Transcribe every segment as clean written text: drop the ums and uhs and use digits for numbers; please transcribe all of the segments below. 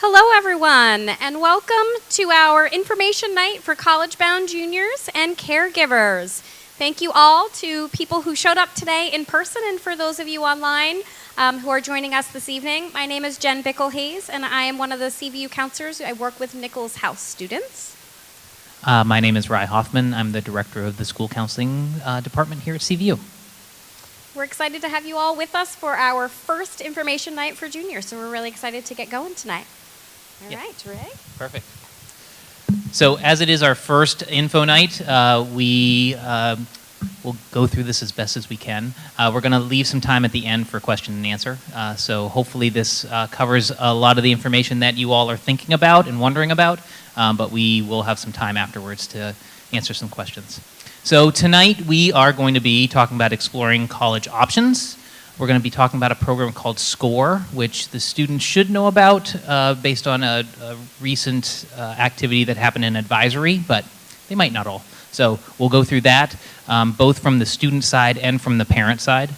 Hello, everyone, and welcome to our information night for college-bound juniors and caregivers. Thank you all to people who showed up today in person and for those of you online who are joining us this evening. My name is Jen Bickle-Hayes, and I am one of the CVU counselors. I work with Nichols House students. My name is Rye Hoffman. I'm the director of the school counseling department here at CVU. We're excited to have you all with us for our first information night for juniors, so we're really excited to get going tonight. All right, Ray? Perfect. So as it is our first info night, we will go through this as best as we can. We're going to leave some time at the end for question and answer. So hopefully this covers a lot of the information that you all are thinking about and wondering about, but we will have some time afterwards to answer some questions. So tonight we are going to be talking about exploring college options. We're going to be talking about a program called SCORE, which the students should know about based on a recent activity that happened in advisory, but they might not all. So we'll go through that, both from the student side and from the parent side.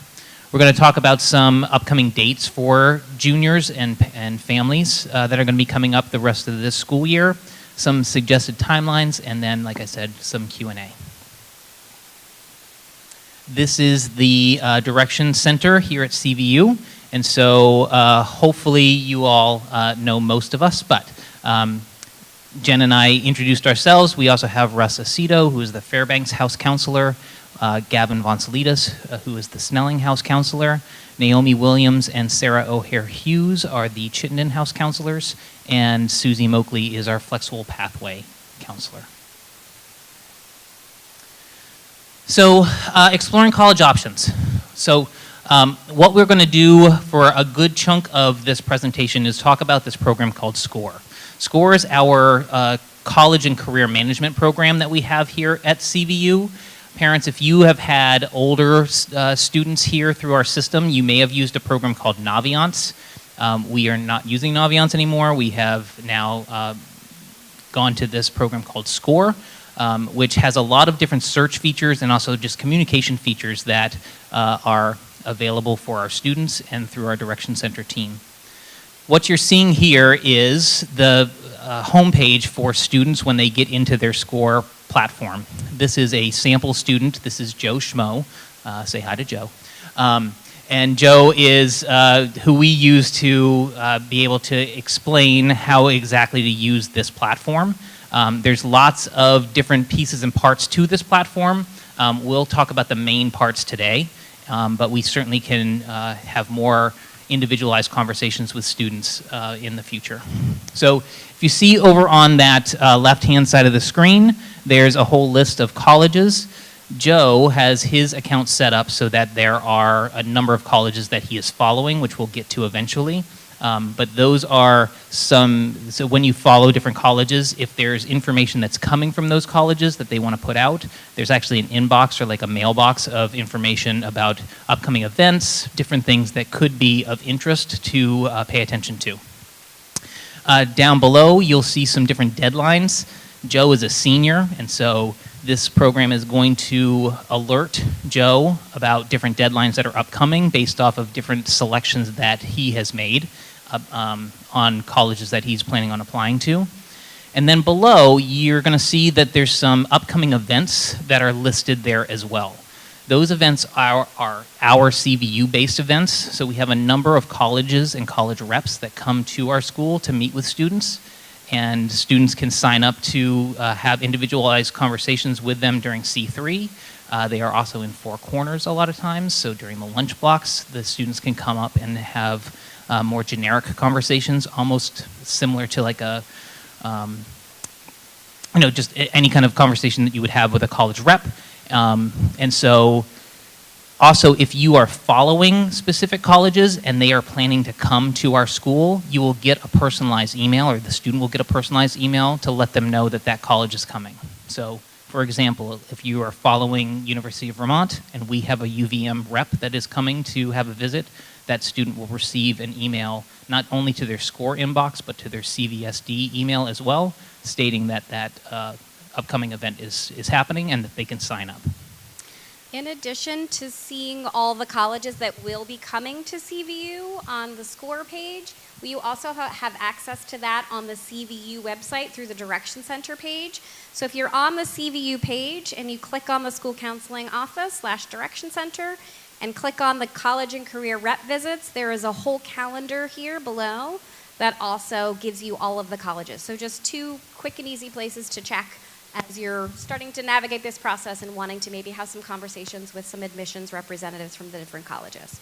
We're going to talk about some upcoming dates for juniors and families that are going to be coming up the rest of this school year, some suggested timelines, and then, like I said, some Q&A. This is the Direction Center here at CVU, and so hopefully you all know most of us, but Jen and I introduced ourselves. We also have Russ Aceto, who is the Fairbanks House Counselor, Gavin Vonsalitas, who is the Snelling House Counselor, Naomi Williams and Sarah O'Hare Hughes are the Chittenden House Counselors, and Susie Moakley is our Flexible Pathway Counselor. So, exploring college options. So, what we're going to do for a good chunk of this presentation is talk about this program called SCORE. SCORE is our college and career management program that we have here at CVU. Parents, if you have had older students here through our system, you may have used a program called Naviance. We are not using Naviance anymore. We have now gone to this program called SCORE. Which has a lot of different search features and also just communication features that are available for our students and through our Direction Center team. What you're seeing here is the homepage for students when they get into their SCORE platform. This is a sample student. This is Joe Schmo. Say hi to Joe. And Joe is who we use to be able to explain how exactly to use this platform. There's lots of different pieces and parts to this platform. We'll talk about the main parts today, but we certainly can have more individualized conversations with students in the future. So if you see over on that left-hand side of the screen, there's a whole list of colleges. Joe has his account set up so that there are a number of colleges that he is following, which we'll get to eventually. But those are some, so when you follow different colleges, if there's information that's coming from those colleges that they want to put out, there's actually an inbox or like a mailbox of information about upcoming events, different things that could be of interest to pay attention to. Down below, you'll see some different deadlines. Joe is a senior, and so this program is going to alert Joe about different deadlines that are upcoming based off of different selections that he has made on colleges that he's planning on applying to. And then below, you're going to see that there's some upcoming events that are listed there as well. Those events are our CVU-based events, so we have a number of colleges and college reps that come to our school to meet with students. And students can sign up to have individualized conversations with them during C3. They are also in Four Corners a lot of times, so during the lunch blocks, the students can come up and have more generic conversations, almost similar to like a, just any kind of conversation that you would have with a college rep. And so, also, if you are following specific colleges and they are planning to come to our school, you will get a personalized email, or the student will get a personalized email to let them know that that college is coming. So, for example, if you are following University of Vermont and we have a UVM rep that is coming to have a visit, that student will receive an email not only to their SCORE inbox, but to their CVSD email as well, stating that that upcoming event is happening and that they can sign up. In addition to seeing all the colleges that will be coming to CVU on the SCORE page, You also have access to that on the CVU website through the Direction Center page. So if you're on the CVU page and you click on the School Counseling Office /Direction Center and click on the College and Career Rep visits, there is a whole calendar here below that also gives you all of the colleges. So just 2 quick and easy places to check as you're starting to navigate this process and wanting to maybe have some conversations with some admissions representatives from the different colleges.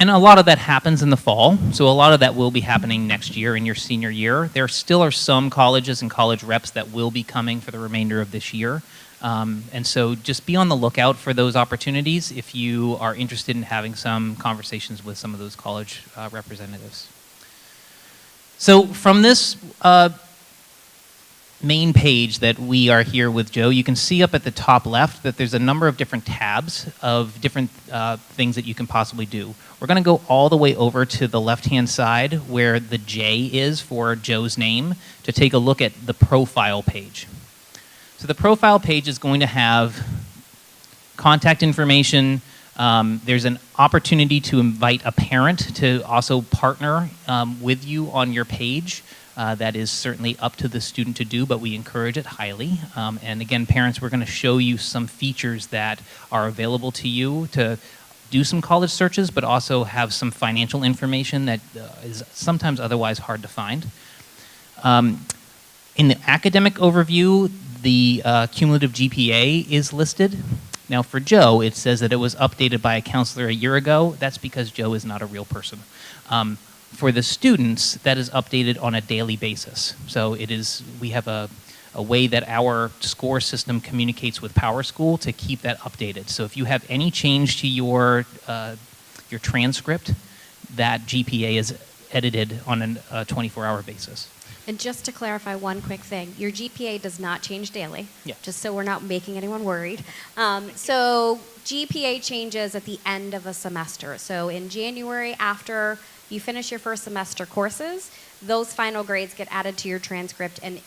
And a lot of that happens in the fall, so a lot of that will be happening next year in your senior year. There still are some colleges and college reps that will be coming for the remainder of this year. And so just be on the lookout for those opportunities if you are interested in having some conversations with some of those college representatives. So from this main page that we are here with Joe, you can see up at the top left that there's a number of different tabs of different things that you can possibly do. We're going to go all the way over to the left-hand side where the J is for Joe's name to take a look at the profile page. So the profile page is going to have contact information. There's an opportunity to invite a parent to also partner with you on your page. That is certainly up to the student to do, but we encourage it highly. And again, parents, we're going to show you some features that are available to you to do some college searches, but also have some financial information that is sometimes otherwise hard to find. In the academic overview, the cumulative GPA is listed. Now for Joe, it says that it was updated by a counselor a year ago. That's because Joe is not a real person. For the students, that is updated on a daily basis. So we have a way that our score system communicates with PowerSchool to keep that updated. So if you have any change to your transcript, that GPA is edited on a 24-hour basis. And just to clarify one quick thing, your GPA does not change daily, Yeah. just so we're not making anyone worried. So GPA changes at the end of a semester. So in January, after you finish your first semester courses, those final grades get added to your transcript and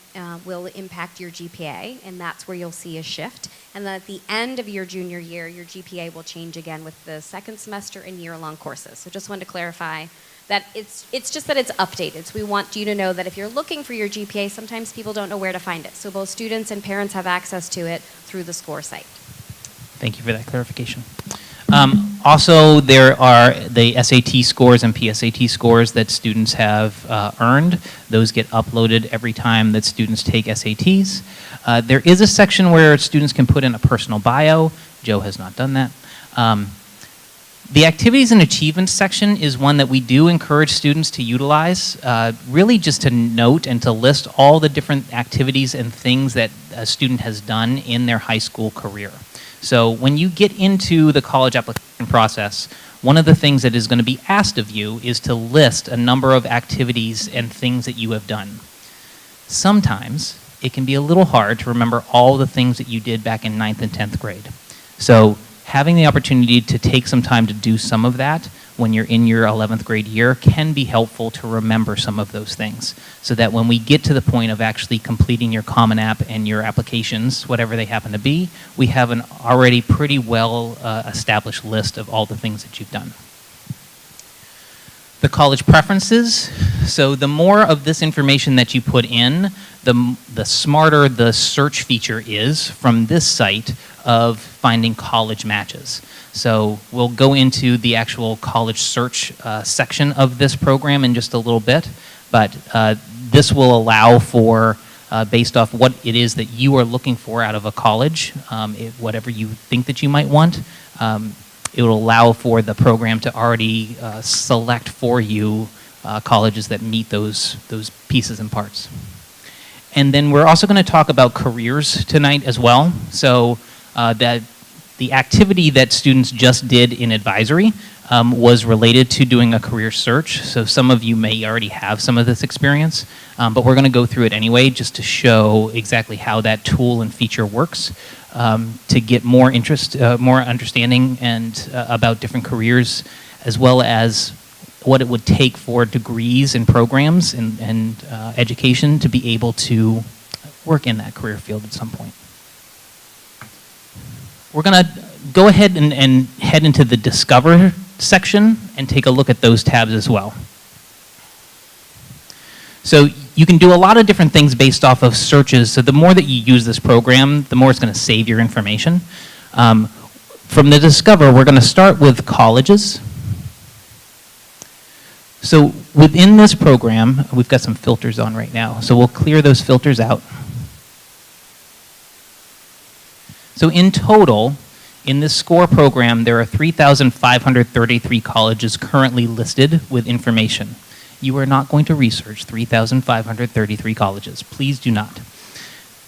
will impact your GPA, and that's where you'll see a shift. And then at the end of your junior year, your GPA will change again with the second semester and year-long courses. So just wanted to clarify that it's just that it's updated. So we want you to know that if you're looking for your GPA, sometimes people don't know where to find it. So both students and parents have access to it through the SCORE site. Thank you for that clarification. Also, there are the SAT scores and PSAT scores that students have earned. Those get uploaded every time that students take SATs. There is a section where students can put in a personal bio. Joe has not done that. The activities and achievements section is one that we do encourage students to utilize, really just to note and to list all the different activities and things that a student has done in their high school career. So when you get into the college application process, one of the things that is going to be asked of you is to list a number of activities and things that you have done. Sometimes it can be a little hard to remember all the things that you did back in 9th and 10th grade. So having the opportunity to take some time to do some of that when you're in your 11th grade year can be helpful to remember some of those things, so that when we get to the point of actually completing your Common App and your applications, whatever they happen to be, we have an already pretty well established list of all the things that you've done. The college preferences, so the more of this information that you put in, the smarter the search feature is from this site of finding college matches. So we'll go into the actual college search section of this program in just a little bit, but this will allow for, based off what it is that you are looking for out of a college, whatever you think that you might want, it will allow for the program to already select for you colleges that meet those pieces and parts. And then we're also going to talk about careers tonight as well. So the activity that students just did in advisory was related to doing a career search. So some of you may already have some of this experience, but we're going to go through it anyway just to show exactly how that tool and feature works to get more interest, more understanding and about different careers, as well as what it would take for degrees and programs and education to be able to work in that career field at some point. We're going to go ahead and head into the Discover section and take a look at those tabs as well. So you can do a lot of different things based off of searches. So the more that you use this program, the more it's going to save your information. From the Discover, we're going to start with colleges. So within this program, we've got some filters on right now. So we'll clear those filters out. So in total, in this SCORE program, there are 3,533 colleges currently listed with information. You are not going to research 3,533 colleges. Please do not.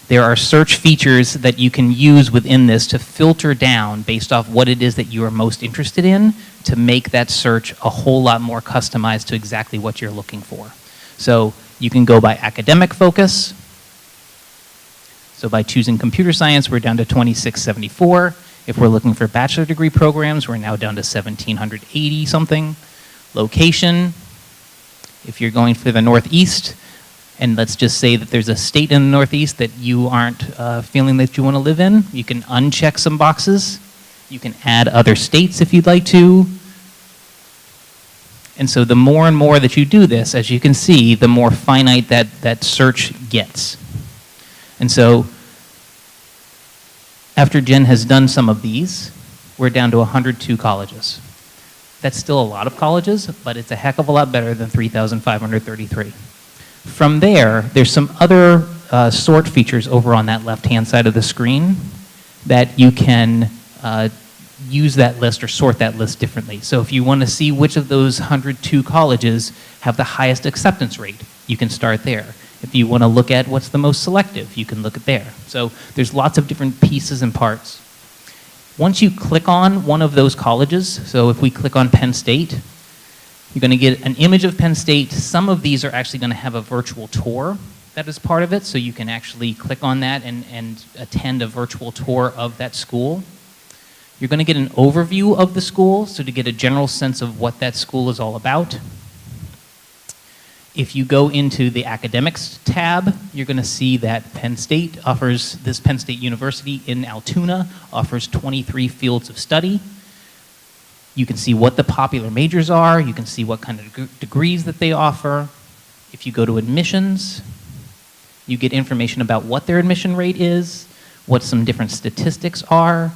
There are search features that you can use within this to filter down based off what it is that you are most interested in to make that search a whole lot more customized to exactly what you're looking for. So you can go by academic focus. So by choosing computer science, we're down to 2674. If we're looking for bachelor degree programs, we're now down to 1,780 something. Location, if you're going for the Northeast, and let's just say that there's a state in the Northeast that you aren't feeling that you want to live in, you can uncheck some boxes. You can add other states if you'd like to. And so the more and more that you do this, as you can see, the more finite that search gets. And so after Jen has done some of these, we're down to 102 colleges. That's still a lot of colleges, but it's a heck of a lot better than 3,533. From there, there's some other sort features over on that left-hand side of the screen that you can use that list or sort that list differently. So if you want to see which of those 102 colleges have the highest acceptance rate, you can start there. If you want to look at what's the most selective, you can look at there. So there's lots of different pieces and parts. Once you click on one of those colleges, so if we click on Penn State, you're going to get an image of Penn State. Some of these are actually going to have a virtual tour that is part of it, so you can actually click on that and attend a virtual tour of that school. You're going to get an overview of the school, so to get a general sense of what that school is all about. If you go into the academics tab, you're going to see that Penn State University in Altoona offers 23 fields of study. You can see what the popular majors are. You can see what kind of degrees that they offer. If you go to admissions, you get information about what their admission rate is, what some different statistics are.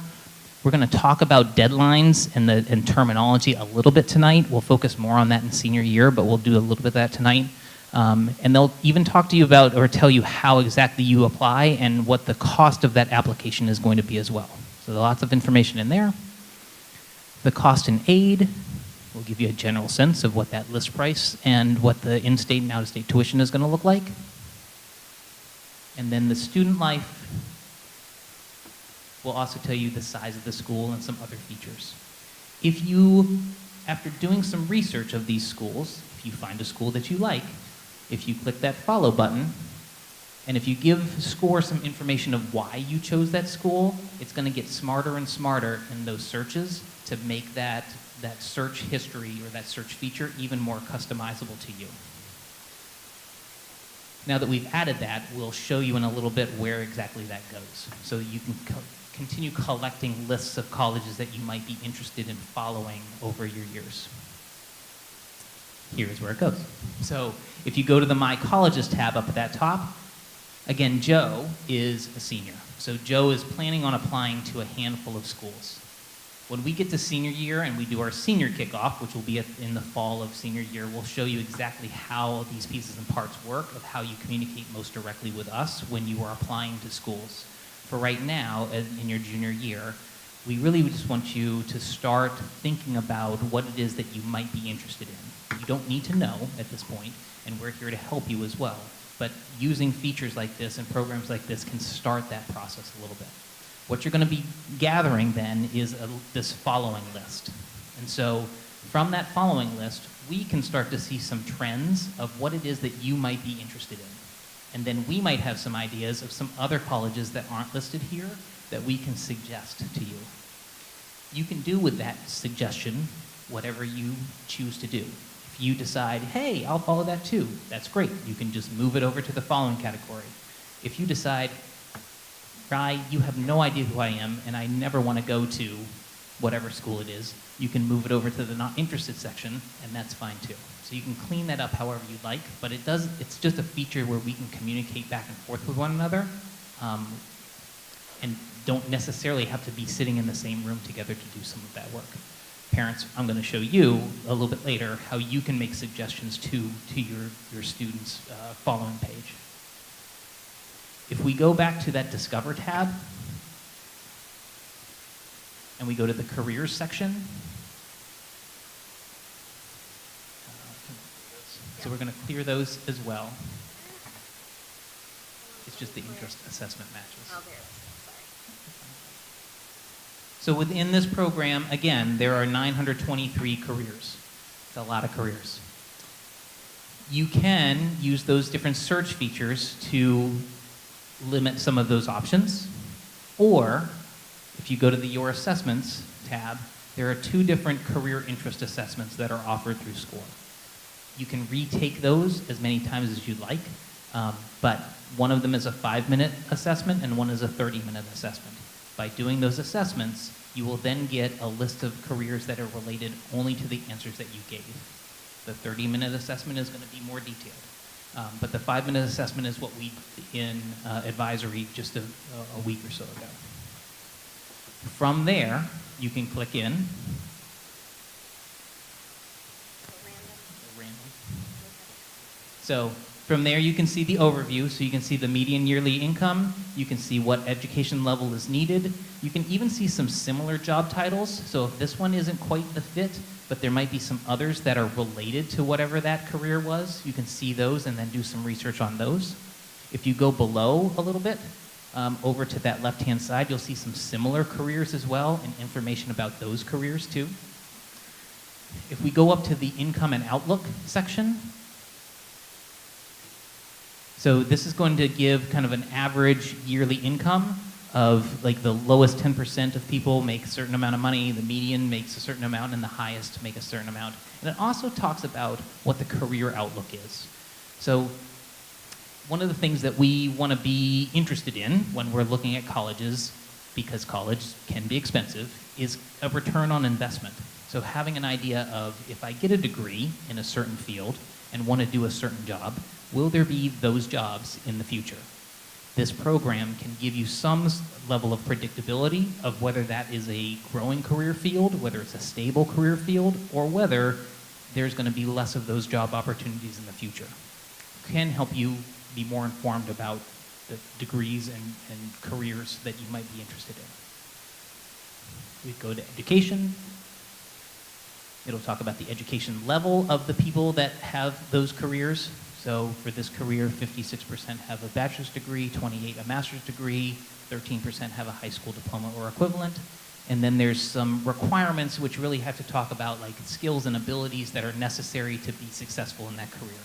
We're going to talk about deadlines and terminology a little bit tonight. We'll focus more on that in senior year, but we'll do a little bit of that tonight. And they'll even talk to you about or tell you how exactly you apply and what the cost of that application is going to be as well. So there's lots of information in there. The cost and aid will give you a general sense of what that list price and what the in-state and out-of-state tuition is going to look like. And then the student life will also tell you the size of the school and some other features. If you, after doing some research of these schools, if you find a school that you like, if you click that follow button, and if you give SCORE some information of why you chose that school, it's going to get smarter and smarter in those searches to make that search history or that search feature even more customizable to you. Now that we've added that, we'll show you in a little bit where exactly that goes. So you can continue collecting lists of colleges that you might be interested in following over your years. Here's where it goes. So if you go to the My Colleges tab up at that top, again, Joe is a senior. So Joe is planning on applying to a handful of schools. When we get to senior year and we do our senior kickoff, which will be in the fall of senior year, we'll show you exactly how these pieces and parts work, of how you communicate most directly with us when you are applying to schools. For right now, in your junior year, we really just want you to start thinking about what it is that you might be interested in. You don't need to know at this point, and we're here to help you as well. But using features like this and programs like this can start that process a little bit. What you're going to be gathering then is this following list. And so from that following list, we can start to see some trends of what it is that you might be interested in. And then we might have some ideas of some other colleges that aren't listed here that we can suggest to you. You can do with that suggestion whatever you choose to do. If you decide, hey, I'll follow that too, that's great. You can just move it over to the following category. If you decide, Rye, you have no idea who I am, and I never want to go to whatever school it is. You can move it over to the not interested section, and that's fine too. So you can clean that up however you like, but it's just a feature where we can communicate back and forth with one another, and don't necessarily have to be sitting in the same room together to do some of that work. Parents, I'm going to show you a little bit later how you can make suggestions to your students' following page. If we go back to that Discover tab, and we go to the Careers section, so we're going to clear those as well. It's just the interest assessment matches. Oh, there it is. So within this program, again, there are 923 careers. It's a lot of careers. You can use those different search features to limit some of those options, or if you go to the Your Assessments tab, there are 2 different career interest assessments that are offered through SCORE. You can retake those as many times as you'd like, but one of them is a 5-minute assessment and one is a 30-minute assessment. By doing those assessments, you will then get a list of careers that are related only to the answers that you gave. The 30-minute assessment is going to be more detailed. But the 5-minute assessment is what we did in advisory just a week or so ago. From there, you can click in. Random. So from there, you can see the overview. So you can see the median yearly income. You can see what education level is needed. You can even see some similar job titles. So if this one isn't quite the fit, but there might be some others that are related to whatever that career was, you can see those and then do some research on those. If you go below a little bit, over to that left-hand side, you'll see some similar careers as well and information about those careers too. If we go up to the income and outlook section, so this is going to give kind of an average yearly income of like the lowest 10% of people make a certain amount of money, the median makes a certain amount, and the highest make a certain amount. And it also talks about what the career outlook is. So one of the things that we want to be interested in when we're looking at colleges, because college can be expensive, is a return on investment. So having an idea of, if I get a degree in a certain field and want to do a certain job, will there be those jobs in the future? This program can give you some level of predictability of whether that is a growing career field, whether it's a stable career field, or whether there's going to be less of those job opportunities in the future. It can help you be more informed about the degrees and careers that you might be interested in. We go to education. It'll talk about the education level of the people that have those careers. So for this career, 56% have a bachelor's degree, 28% a master's degree, 13% have a high school diploma or equivalent. And then there's some requirements which really have to talk about like skills and abilities that are necessary to be successful in that career.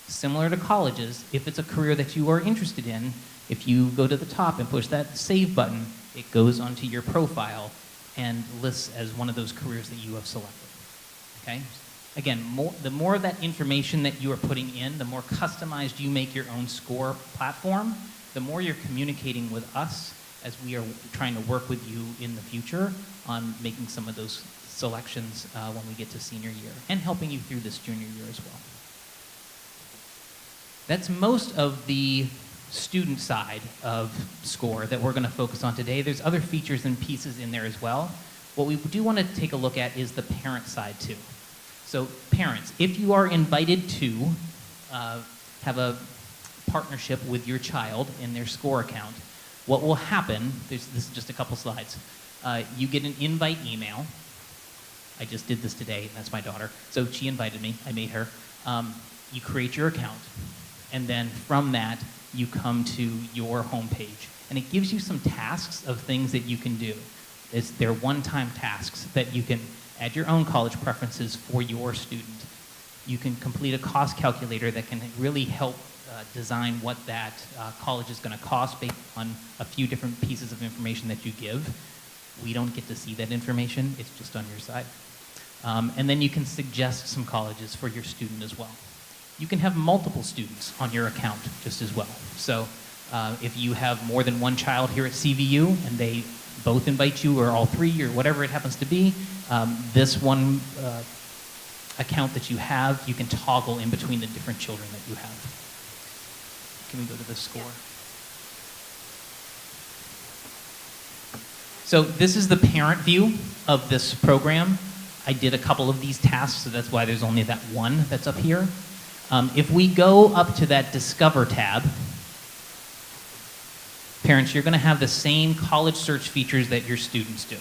Similar to colleges, if it's a career that you are interested in, if you go to the top and push that save button, it goes onto your profile and lists as one of those careers that you have selected. Okay? Again, the more of that information that you are putting in, the more customized you make your own SCORE platform, the more you're communicating with us as we are trying to work with you in the future on making some of those selections when we get to senior year, and helping you through this junior year as well. That's most of the student side of SCORE that we're going to focus on today. There's other features and pieces in there as well. What we do want to take a look at is the parent side too. So parents, if you are invited to have a partnership with your child in their SCORE account, what will happen, this is just a couple slides, you get an invite email. I just did this today, and that's my daughter. So she invited me, I made her. You create your account, and then from that, you come to your homepage. And it gives you some tasks of things that you can do. They're one-time tasks that you can add your own college preferences for your student. You can complete a cost calculator that can really help design what that college is going to cost based on a few different pieces of information that you give. We don't get to see that information, it's just on your side. And then you can suggest some colleges for your student as well. You can have multiple students on your account just as well. So if you have more than one child here at CVU and they both invite you or all three or whatever it happens to be, this one account that you have, you can toggle in between the different children that you have. Can we go to the score? So this is the parent view of this program. I did a couple of these tasks, so that's why there's only that one that's up here. If we go up to that Discover tab, parents, you're going to have the same college search features that your students do.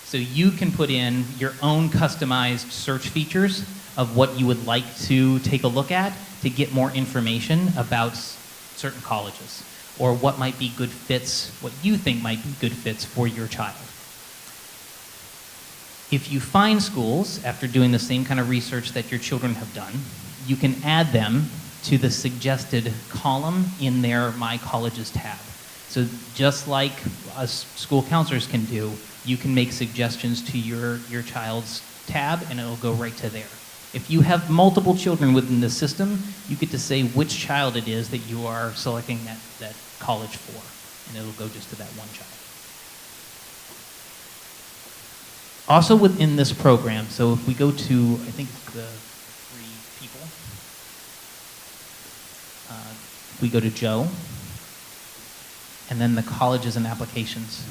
So you can put in your own customized search features of what you would like to take a look at to get more information about certain colleges, or what might be good fits, what you think might be good fits for your child. If you find schools, after doing the same kind of research that your children have done, you can add them to the suggested column in their My Colleges tab. So just like us school counselors can do, you can make suggestions to your child's tab and it'll go right to there. If you have multiple children within the system, you get to say which child it is that you are selecting that college for, and it'll go just to that one child. Also within this program, so if we go to, I think it's the three people, we go to Joe, and then the colleges and applications.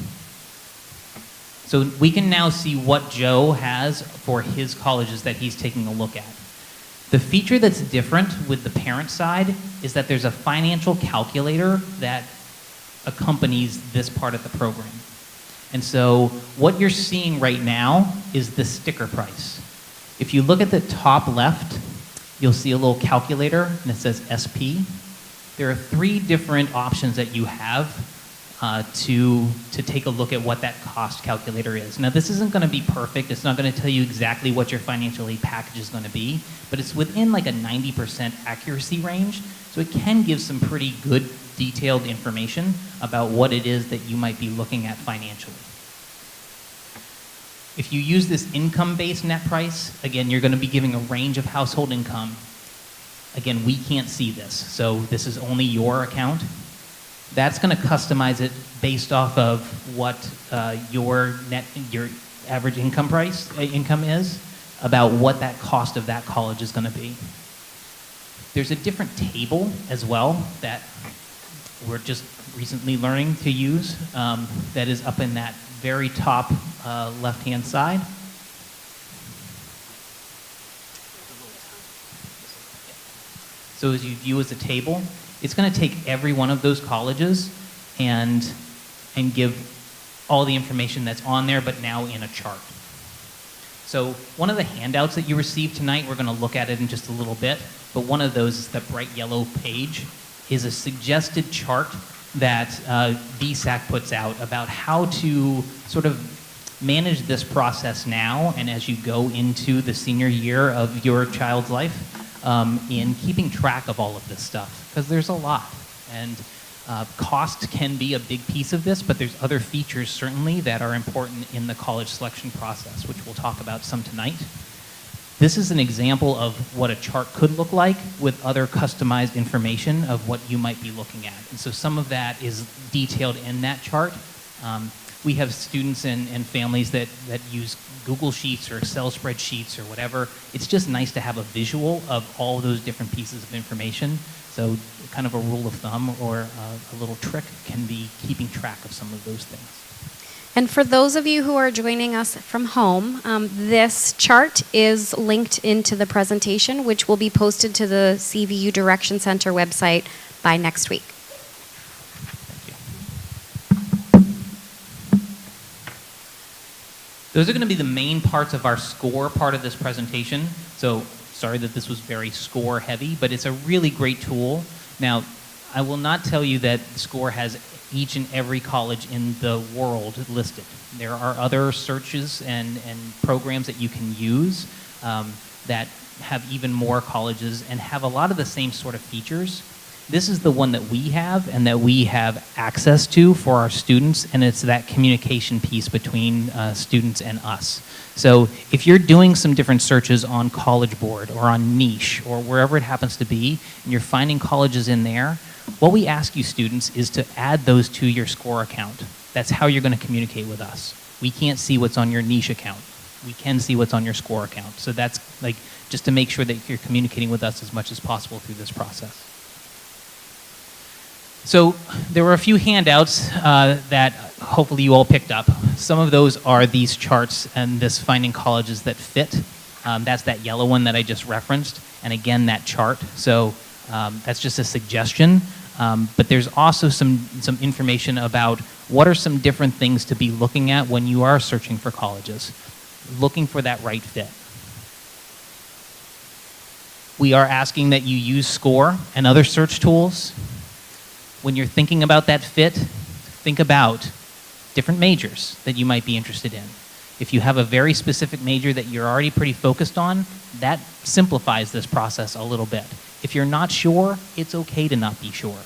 So we can now see what Joe has for his colleges that he's taking a look at. The feature that's different with the parent side is that there's a financial calculator that accompanies this part of the program. And so what you're seeing right now is the sticker price. If you look at the top left, you'll see a little calculator and it says SP. There are three different options that you have to take a look at what that cost calculator is. Now this isn't going to be perfect. It's not going to tell you exactly what your financial aid package is going to be, but it's within like a 90% accuracy range. So it can give some pretty good detailed information about what it is that you might be looking at financially. If you use this income-based net price, again, you're going to be giving a range of household income. Again, we can't see this, so this is only your account. That's going to customize it based off of what your average income is, about what that cost of that college is going to be. There's a different table as well that we're just recently learning to use that is up in that very top left-hand side. So as you view as a table, it's going to take every one of those colleges and give all the information that's on there, but now in a chart. So one of the handouts that you received tonight, we're going to look at it in just a little bit, but one of those is the bright yellow page, is a suggested chart that BSAC puts out about how to sort of manage this process now and as you go into the senior year of your child's life in keeping track of all of this stuff, because there's a lot. And cost can be a big piece of this, but there's other features certainly that are important in the college selection process, which we'll talk about some tonight. This is an example of what a chart could look like with other customized information of what you might be looking at. And so some of that is detailed in that chart. We have students and families that use Google Sheets or Excel spreadsheets or whatever. It's just nice to have a visual of all those different pieces of information. So kind of a rule of thumb or a little trick can be keeping track of some of those things. And for those of you who are joining us from home, this chart is linked into the presentation, which will be posted to the CVU Direction Center website by next week. Those are going to be the main parts of our score part of this presentation. So sorry that this was very score heavy, but it's a really great tool. Now, I will not tell you that SCORE has each and every college in the world listed. There are other searches and programs that you can use that have even more colleges and have a lot of the same sort of features. This is the one that we have and that we have access to for our students, and it's that communication piece between students and us. So if you're doing some different searches on College Board or on Niche or wherever it happens to be, and you're finding colleges in there, what we ask you students is to add those to your SCORE account. That's how you're going to communicate with us. We can't see what's on your niche account. We can see what's on your score account. So that's like just to make sure that you're communicating with us as much as possible through this process. So there were a few handouts that hopefully you all picked up. Some of those are these charts and this finding colleges that fit. That's that yellow one that I just referenced. And again, that chart. So that's just a suggestion. But there's also some information about what are some different things to be looking at when you are searching for colleges, looking for that right fit. We are asking that you use SCORE and other search tools. When you're thinking about that fit, think about different majors that you might be interested in. If you have a very specific major that you're already pretty focused on, that simplifies this process a little bit. If you're not sure, it's okay to not be sure.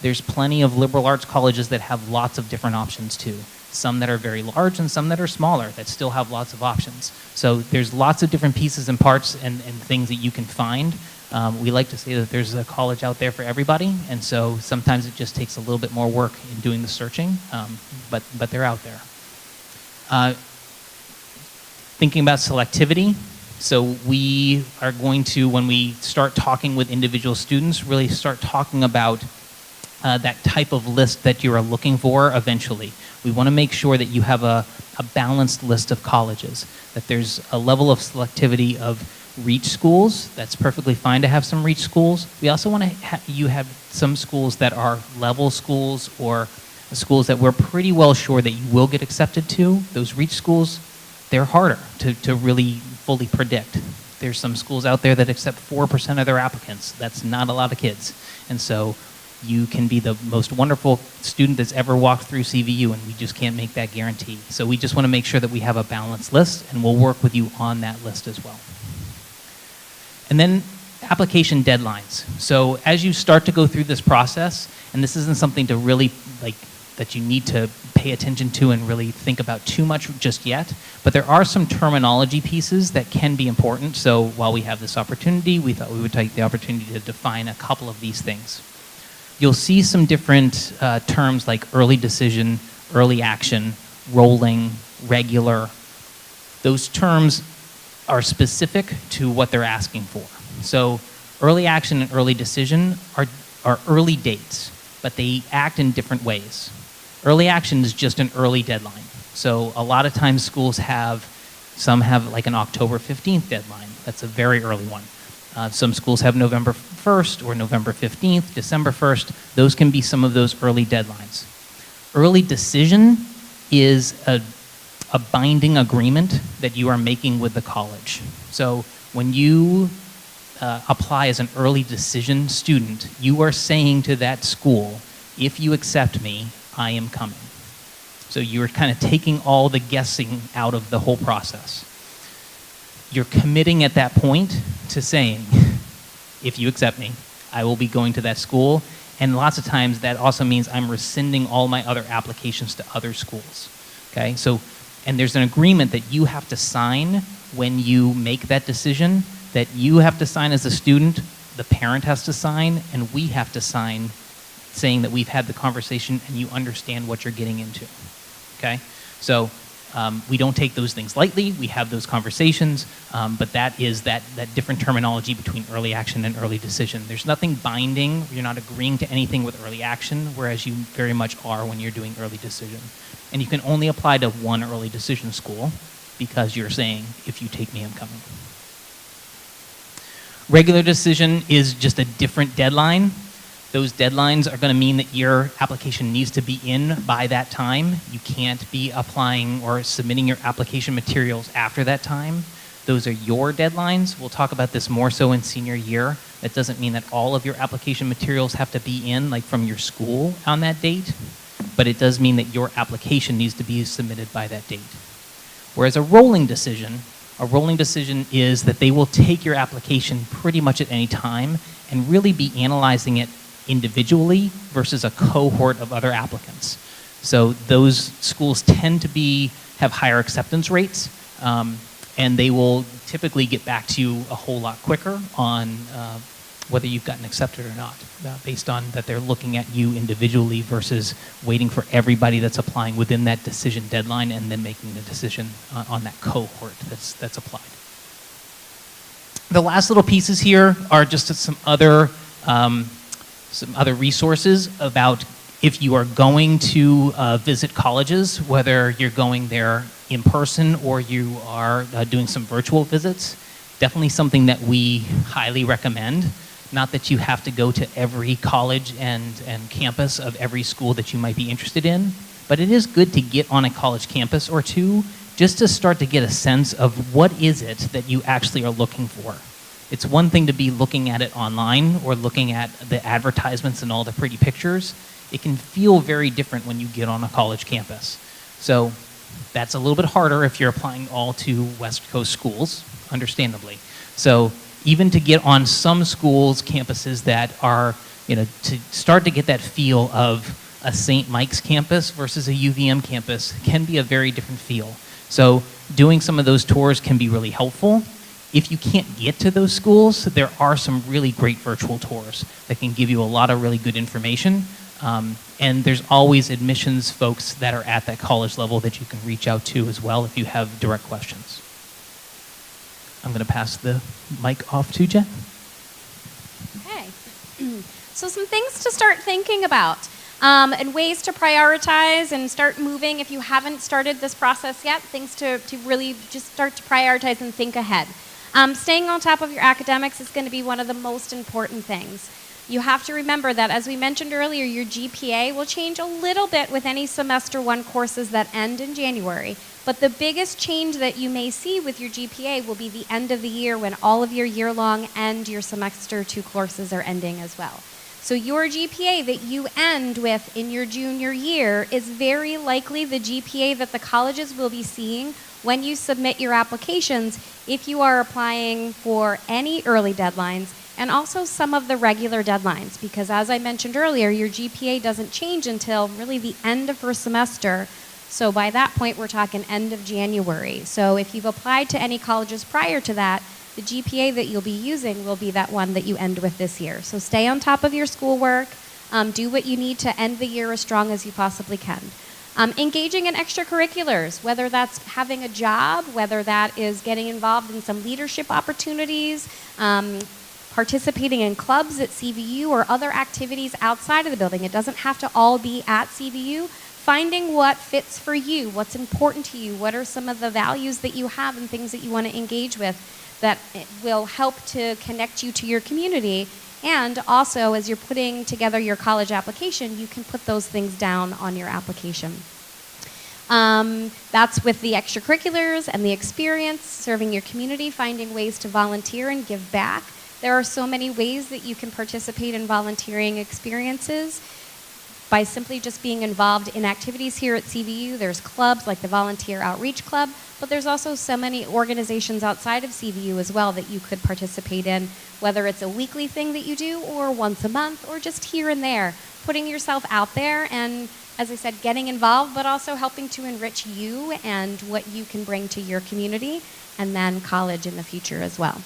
There's plenty of liberal arts colleges that have lots of different options too. Some that are very large and some that are smaller that still have lots of options. So there's lots of different pieces and parts and things that you can find. We like to say that there's a college out there for everybody, and so sometimes it just takes a little bit more work in doing the searching, but they're out there. Thinking about selectivity, so we are going to, when we start talking with individual students, really start talking about that type of list that you are looking for eventually. We want to make sure that you have a balanced list of colleges, that there's a level of selectivity of reach schools. That's perfectly fine to have some reach schools. We also want to have some schools that are level schools or schools that we're pretty well sure that you will get accepted to. Those reach schools, they're harder to really fully predict. There's some schools out there that accept 4% of their applicants. That's not a lot of kids. And so you can be the most wonderful student that's ever walked through CVU, and we just can't make that guarantee. So we just want to make sure that we have a balanced list, and we'll work with you on that list as well. And then application deadlines. So as you start to go through this process, and this isn't something to really that you need to pay attention to and really think about too much just yet, but there are some terminology pieces that can be important. So while we have this opportunity, we thought we would take the opportunity to define a couple of these things. You'll see some different terms like early decision, early action, rolling, regular. Those terms are specific to what they're asking for. So early action and early decision are early dates, but they act in different ways. Early action is just an early deadline. So a lot of times schools some have like an October 15th deadline. That's a very early one. Some schools have November 1st or November 15th, December 1st. Those can be some of those early deadlines. Early decision is a binding agreement that you are making with the college. So when you apply as an early decision student, you are saying to that school, if you accept me, I am coming. So you're kind of taking all the guessing out of the whole process. You're committing at that point to saying, if you accept me, I will be going to that school. And lots of times that also means I'm rescinding all my other applications to other schools. Okay, so, and there's an agreement that you have to sign when you make that decision, that you have to sign as a student, the parent has to sign, and we have to sign saying that we've had the conversation and you understand what you're getting into. Okay, so we don't take those things lightly. We have those conversations, but that is that different terminology between early action and early decision. There's nothing binding. You're not agreeing to anything with early action, whereas you very much are when you're doing early decision. And you can only apply to one early decision school because you're saying, if you take me, I'm coming. Regular decision is just a different deadline. Those deadlines are going to mean that your application needs to be in by that time. You can't be applying or submitting your application materials after that time. Those are your deadlines. We'll talk about this more so in senior year. That doesn't mean that all of your application materials have to be in, like from your school on that date, but it does mean that your application needs to be submitted by that date. Whereas a rolling decision is that they will take your application pretty much at any time and really be analyzing it individually versus a cohort of other applicants. So those schools tend to have higher acceptance rates, and they will typically get back to you a whole lot quicker on whether you've gotten accepted or not, based on that they're looking at you individually versus waiting for everybody that's applying within that decision deadline and then making the decision on that cohort that's applied. The last little pieces here are just some other resources about if you are going to visit colleges, whether you're going there in person or you are doing some virtual visits. Definitely something that we highly recommend. Not that you have to go to every college and campus of every school that you might be interested in, but it is good to get on a college campus or two just to start to get a sense of what is it that you actually are looking for. It's one thing to be looking at it online or looking at the advertisements and all the pretty pictures. It can feel very different when you get on a college campus. So that's a little bit harder if you're applying all to West Coast schools, understandably. So even to get on some schools' campuses that are, to start to get that feel of a St. Mike's campus versus a UVM campus can be a very different feel. So doing some of those tours can be really helpful. If you can't get to those schools, there are some really great virtual tours that can give you a lot of really good information. And there's always admissions folks that are at that college level that you can reach out to as well if you have direct questions. I'm going to pass the mic off to Jen. Okay. So some things to start thinking about and ways to prioritize and start moving if you haven't started this process yet, things to really just start to prioritize and think ahead. Staying on top of your academics is going to be one of the most important things. You have to remember that, as we mentioned earlier, your GPA will change a little bit with any semester one courses that end in January. But the biggest change that you may see with your GPA will be the end of the year when all of your year-long and your semester two courses are ending as well. So your GPA that you end with in your junior year is very likely the GPA that the colleges will be seeing when you submit your applications if you are applying for any early deadlines and also some of the regular deadlines, because as I mentioned earlier, your GPA doesn't change until really the end of first semester. So by that point, we're talking end of January. So if you've applied to any colleges prior to that, the GPA that you'll be using will be that one that you end with this year. So stay on top of your schoolwork, do what you need to end the year as strong as you possibly can. Engaging in extracurriculars, whether that's having a job, whether that is getting involved in some leadership opportunities, participating in clubs at CVU or other activities outside of the building. It doesn't have to all be at CVU. Finding what fits for you, what's important to you, what are some of the values that you have and things that you want to engage with that will help to connect you to your community. And also, as you're putting together your college application, you can put those things down on your application. That's with the extracurriculars and the experience, serving your community, finding ways to volunteer and give back. There are so many ways that you can participate in volunteering experiences by simply just being involved in activities here at CVU. There's clubs like the Volunteer Outreach Club, but there's also so many organizations outside of CVU as well that you could participate in, whether it's a weekly thing that you do or once a month or just here and there, putting yourself out there and, as I said, getting involved, but also helping to enrich you and what you can bring to your community and then college in the future as well.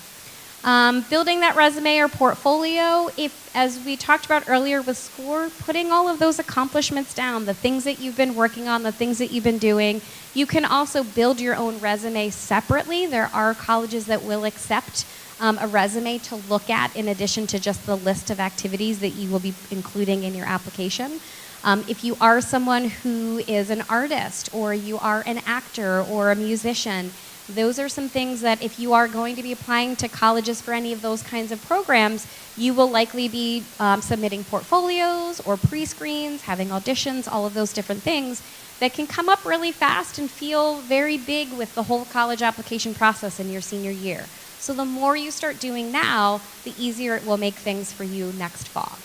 Building that resume or portfolio, if, as we talked about earlier with SCORE, putting all of those accomplishments down, the things that you've been working on, the things that you've been doing. You can also build your own resume separately. There are colleges that will accept a resume to look at in addition to just the list of activities that you will be including in your application. If you are someone who is an artist or you are an actor or a musician, those are some things that if you are going to be applying to colleges for any of those kinds of programs, you will likely be submitting portfolios or pre-screens, having auditions, all of those different things that can come up really fast and feel very big with the whole college application process in your senior year. So the more you start doing now, the easier it will make things for you next fall.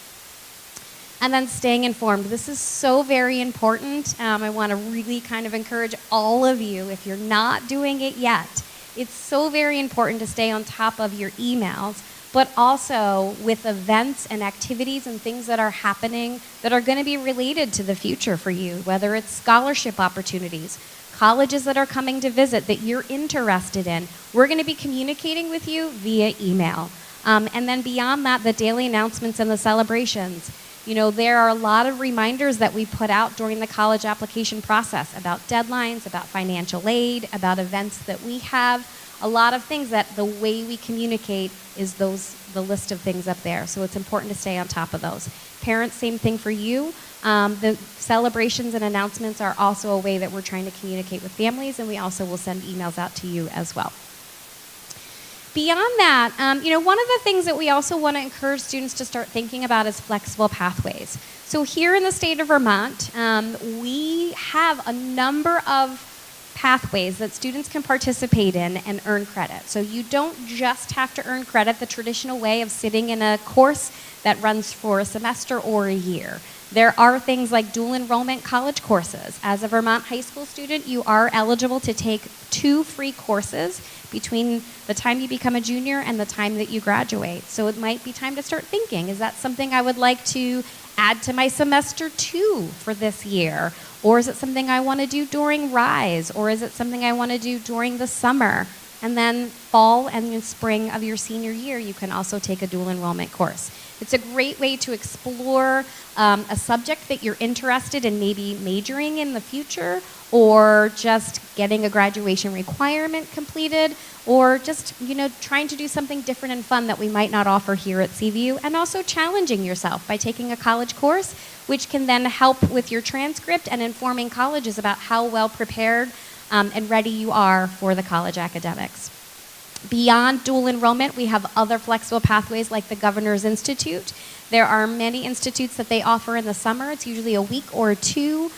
And then staying informed. This is so very important. I want to really kind of encourage all of you, if you're not doing it yet, it's so very important to stay on top of your emails, but also with events and activities and things that are happening that are going to be related to the future for you, whether it's scholarship opportunities, colleges that are coming to visit that you're interested in. We're going to be communicating with you via email. And then beyond that, the daily announcements and the celebrations. You know, there are a lot of reminders that we put out during the college application process about deadlines, about financial aid, about events that we have. A lot of things that the way we communicate is the list of things up there. So it's important to stay on top of those. Parents, same thing for you. The celebrations and announcements are also a way that we're trying to communicate with families, and we also will send emails out to you as well. Beyond that, you know, one of the things that we also want to encourage students to start thinking about is flexible pathways. So here in the state of Vermont, we have a number of pathways that students can participate in and earn credit. So you don't just have to earn credit the traditional way of sitting in a course that runs for a semester or a year. There are things like dual enrollment college courses. As a Vermont high school student, you are eligible to take 2 free courses between the time you become a junior and the time that you graduate. So it might be time to start thinking, is that something I would like to add to my semester 2 for this year? Or is it something I want to do during Rise? Or is it something I want to do during the summer? And then fall and spring of your senior year, you can also take a dual enrollment course. It's a great way to explore a subject that you're interested in maybe majoring in the future, or just getting a graduation requirement completed, or just, you know, trying to do something different and fun that we might not offer here at CVU, and also challenging yourself by taking a college course, which can then help with your transcript and informing colleges about how well prepared and ready you are for the college academics. Beyond dual enrollment, we have other flexible pathways like the Governor's Institute. There are many institutes that they offer in the summer. It's usually a week or 2.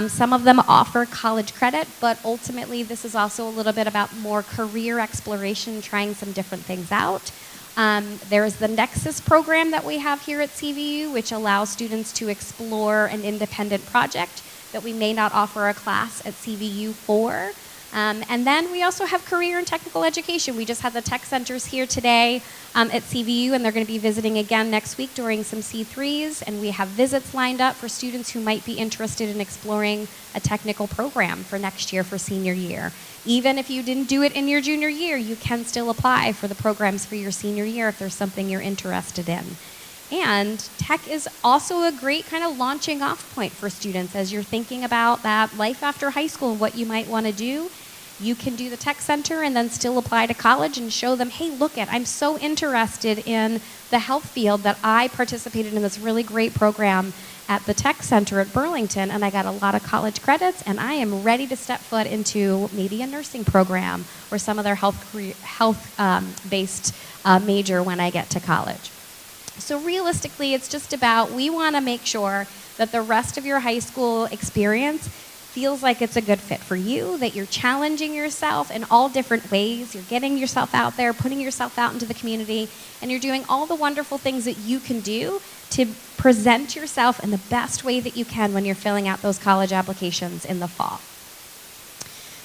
Some of them offer college credit, but ultimately this is also a little bit about more career exploration, trying some different things out. There is the Nexus program that we have here at CVU, which allows students to explore an independent project that we may not offer a class at CVU for. And then we also have career and technical education. We just had the tech centers here today at CVU, and they're going to be visiting again next week during some C3s. And we have visits lined up for students who might be interested in exploring a technical program for next year for senior year. Even if you didn't do it in your junior year, you can still apply for the programs for your senior year if there's something you're interested in. And tech is also a great kind of launching off point for students as you're thinking about that life after high school and what you might want to do. You can do the tech center and then still apply to college and show them, hey, look I'm so interested in the health field that I participated in this really great program at the tech center at Burlington, and I got a lot of college credits, and I am ready to step foot into maybe a nursing program or some other health-based major when I get to college. So realistically, it's just about, we want to make sure that the rest of your high school experience feels like it's a good fit for you, that you're challenging yourself in all different ways. You're getting yourself out there, putting yourself out into the community, and you're doing all the wonderful things that you can do to present yourself in the best way that you can when you're filling out those college applications in the fall.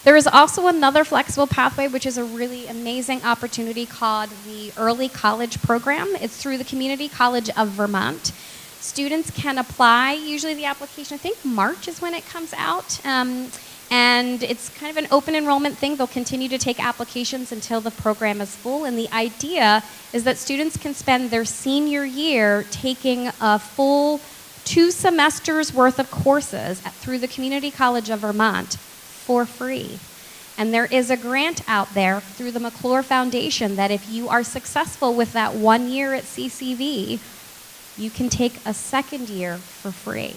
There is also another flexible pathway, which is a really amazing opportunity called the Early College Program. It's through the Community College of Vermont. Students can apply. Usually the application, I think March is when it comes out. And it's kind of an open enrollment thing. They'll continue to take applications until the program is full. And the idea is that students can spend their senior year taking a full 2 semesters worth of courses through the Community College of Vermont for free. And there is a grant out there through the McClure Foundation that if you are successful with that 1 year at CCV, you can take a second year for free.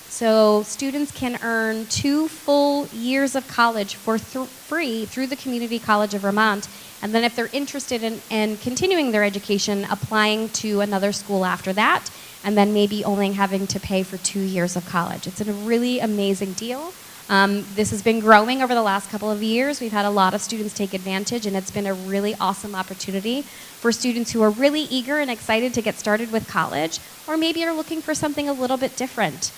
So students can earn 2 full years of college for free through the Community College of Vermont. And then if they're interested in continuing their education, applying to another school after that, and then maybe only having to pay for 2 years of college. It's a really amazing deal. This has been growing over the last couple of years. We've had a lot of students take advantage, and it's been a really awesome opportunity for students who are really eager and excited to get started with college, or maybe are looking for something a little bit different,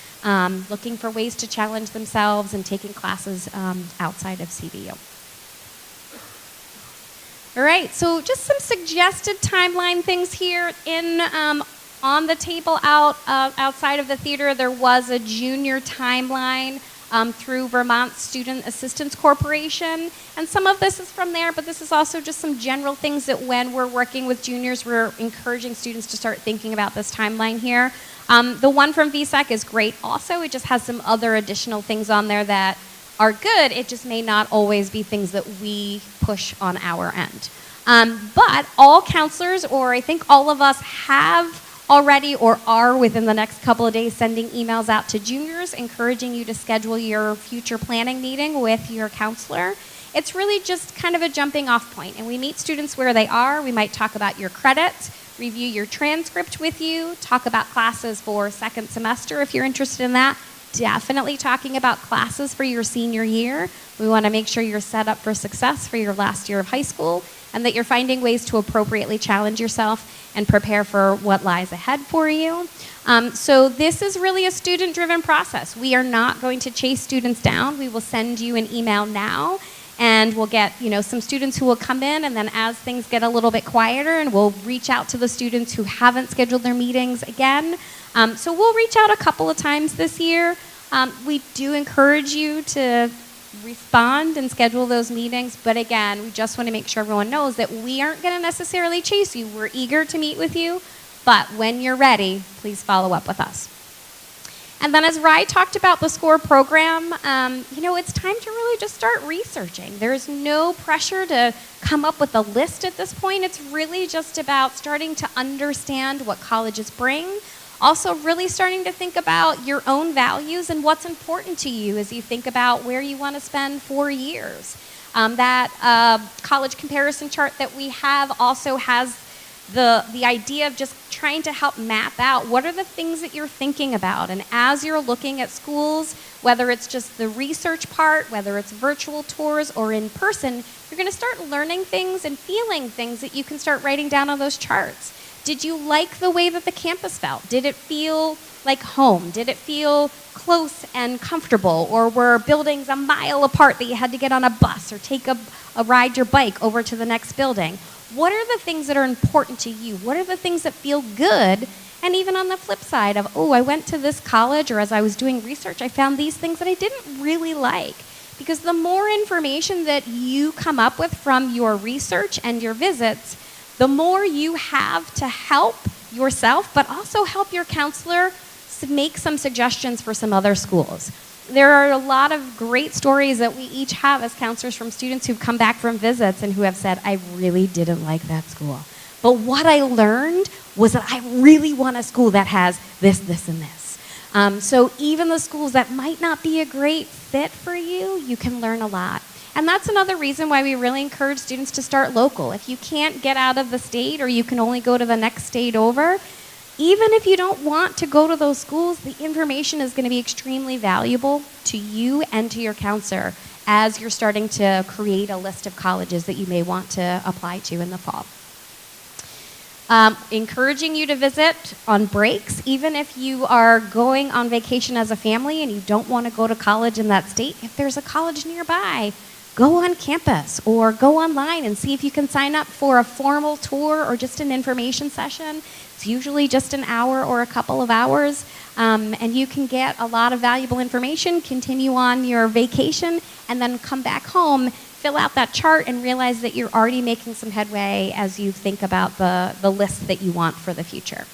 looking for ways to challenge themselves and taking classes outside of CVU. All right, so just some suggested timeline things here on the table outside of the theater. There was a junior timeline through Vermont Student Assistance Corporation. And some of this is from there, but this is also just some general things that when we're working with juniors, we're encouraging students to start thinking about this timeline here. The one from VSEC is great also. It just has some other additional things on there that are good. It just may not always be things that we push on our end. But all counselors, or I think all of us, have already or are within the next couple of days sending emails out to juniors encouraging you to schedule your future planning meeting with your counselor. It's really just kind of a jumping off point, and we meet students where they are. We might talk about your credits, review your transcript with you, talk about classes for second semester if you're interested in that. Definitely talking about classes for your senior year. We want to make sure you're set up for success for your last year of high school, and that you're finding ways to appropriately challenge yourself and prepare for what lies ahead for you. So this is really a student-driven process. We are not going to chase students down. We will send you an email now, and we'll get some students who will come in, and then as things get a little bit quieter, and we'll reach out to the students who haven't scheduled their meetings again. So we'll reach out a couple of times this year. We do encourage you to respond and schedule those meetings, but again, we just want to make sure everyone knows that we aren't going to necessarily chase you. We're eager to meet with you, but when you're ready, please follow up with us. And then as Rye talked about the SCORE program, it's time to really just start researching. There's no pressure to come up with a list at this point. It's really just about starting to understand what colleges bring. Also really starting to think about your own values and what's important to you as you think about where you want to spend 4 years. That college comparison chart that we have also has the idea of just trying to help map out what are the things that you're thinking about. And as you're looking at schools, whether it's just the research part, whether it's virtual tours or in person, you're going to start learning things and feeling things that you can start writing down on those charts. Did you like the way that the campus felt? Did it feel like home? Did it feel close and comfortable? Or were buildings a mile apart that you had to get on a bus or take a ride your bike over to the next building? What are the things that are important to you? What are the things that feel good? And even on the flip side of, I went to this college, or as I was doing research, I found these things that I didn't really like. Because the more information that you come up with from your research and your visits, the more you have to help yourself, but also help your counselor make some suggestions for some other schools. There are a lot of great stories that we each have as counselors from students who've come back from visits and who have said, I really didn't like that school. But what I learned was that I really want a school that has this, this, and this. So even the schools that might not be a great fit for you, you can learn a lot. And that's another reason why we really encourage students to start local. If you can't get out of the state or you can only go to the next state over, even if you don't want to go to those schools, the information is going to be extremely valuable to you and to your counselor as you're starting to create a list of colleges that you may want to apply to in the fall. Encouraging you to visit on breaks, even if you are going on vacation as a family and you don't want to go to college in that state. If there's a college nearby, go on campus or go online and see if you can sign up for a formal tour or just an information session. It's usually just an hour or a couple of hours, and you can get a lot of valuable information, continue on your vacation, and then come back home, fill out that chart, and realize that you're already making some headway as you think about the list that you want for the future.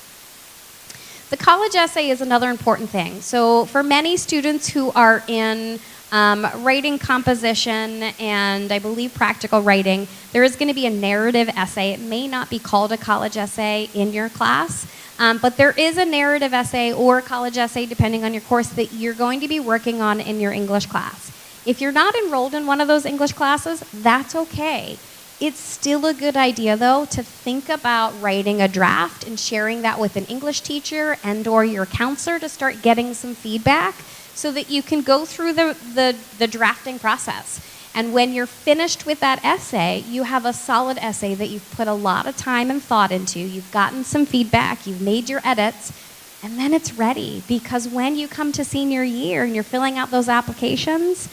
The college essay is another important thing. So for many students who are in writing composition and I believe practical writing, there is going to be a narrative essay. It may not be called a college essay in your class, but there is a narrative essay or a college essay, depending on your course, that you're going to be working on in your English class. If you're not enrolled in one of those English classes, that's okay. It's still a good idea, though, to think about writing a draft and sharing that with an English teacher and or your counselor to start getting some feedback so that you can go through the drafting process. And when you're finished with that essay, you have a solid essay that you've put a lot of time and thought into. You've gotten some feedback, you've made your edits, and then it's ready. Because when you come to senior year and you're filling out those applications,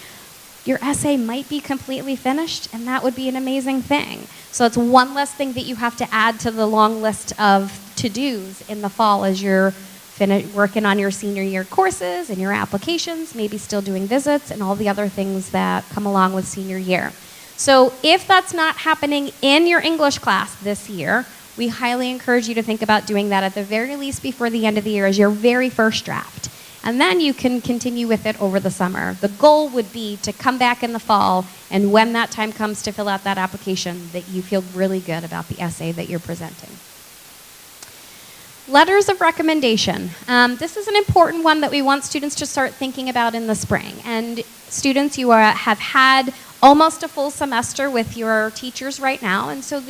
your essay might be completely finished, and that would be an amazing thing. So it's one less thing that you have to add to the long list of to-dos in the fall as you're working on your senior year courses and your applications, maybe still doing visits and all the other things that come along with senior year. So if that's not happening in your English class this year, we highly encourage you to think about doing that at the very least before the end of the year as your very first draft. And then you can continue with it over the summer. The goal would be to come back in the fall, and when that time comes to fill out that application, that you feel really good about the essay that you're presenting. Letters of recommendation. This is an important one that we want students to start thinking about in the spring. And students, you have had almost a full semester with your teachers right now, and so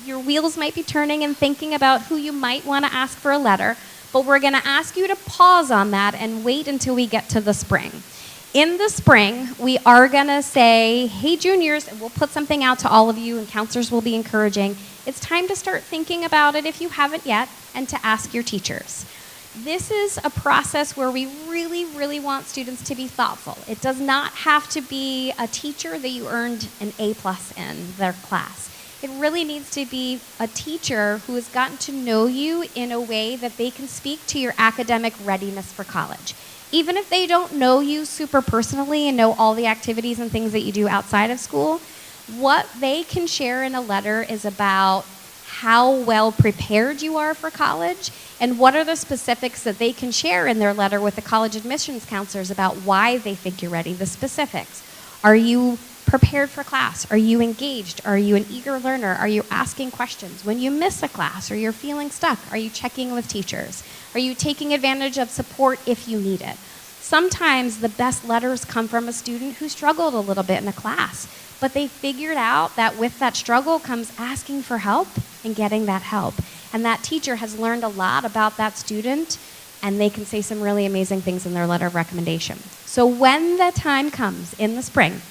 your wheels might be turning and thinking about who you might want to ask for a letter. But we're going to ask you to pause on that and wait until we get to the spring. In the spring, we are going to say, hey, juniors, and we'll put something out to all of you, and counselors will be encouraging. It's time to start thinking about it if you haven't yet, and to ask your teachers. This is a process where we really, really want students to be thoughtful. It does not have to be a teacher that you earned an A+ in their class. It really needs to be a teacher who has gotten to know you in a way that they can speak to your academic readiness for college. Even if they don't know you super personally and know all the activities and things that you do outside of school, what they can share in a letter is about how well prepared you are for college and what are the specifics that they can share in their letter with the college admissions counselors about why they think you're ready, the specifics. Are you prepared for class? Are you engaged? Are you an eager learner? Are you asking questions? When you miss a class or you're feeling stuck, are you checking with teachers? Are you taking advantage of support if you need it? Sometimes the best letters come from a student who struggled a little bit in a class, but they figured out that with that struggle comes asking for help and getting that help. And that teacher has learned a lot about that student, and they can say some really amazing things in their letter of recommendation. So when the time comes in the spring,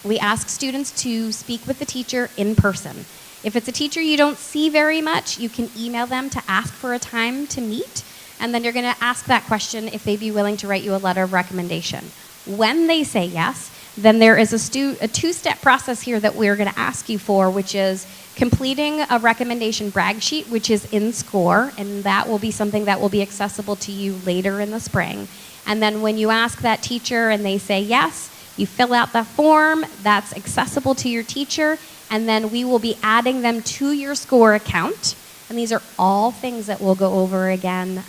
we ask students to speak with the teacher in person. If it's a teacher you don't see very much, you can email them to ask for a time to meet, and then you're going to ask that question if they'd be willing to write you a letter of recommendation. When they say yes, then there is a two-step process here that we're going to ask you for, which is completing a recommendation brag sheet, which is in SCORE, and that will be something that will be accessible to you later in the spring. And then when you ask that teacher and they say yes, you fill out the form that's accessible to your teacher, and then we will be adding them to your SCORE account. And these are all things that we'll go over again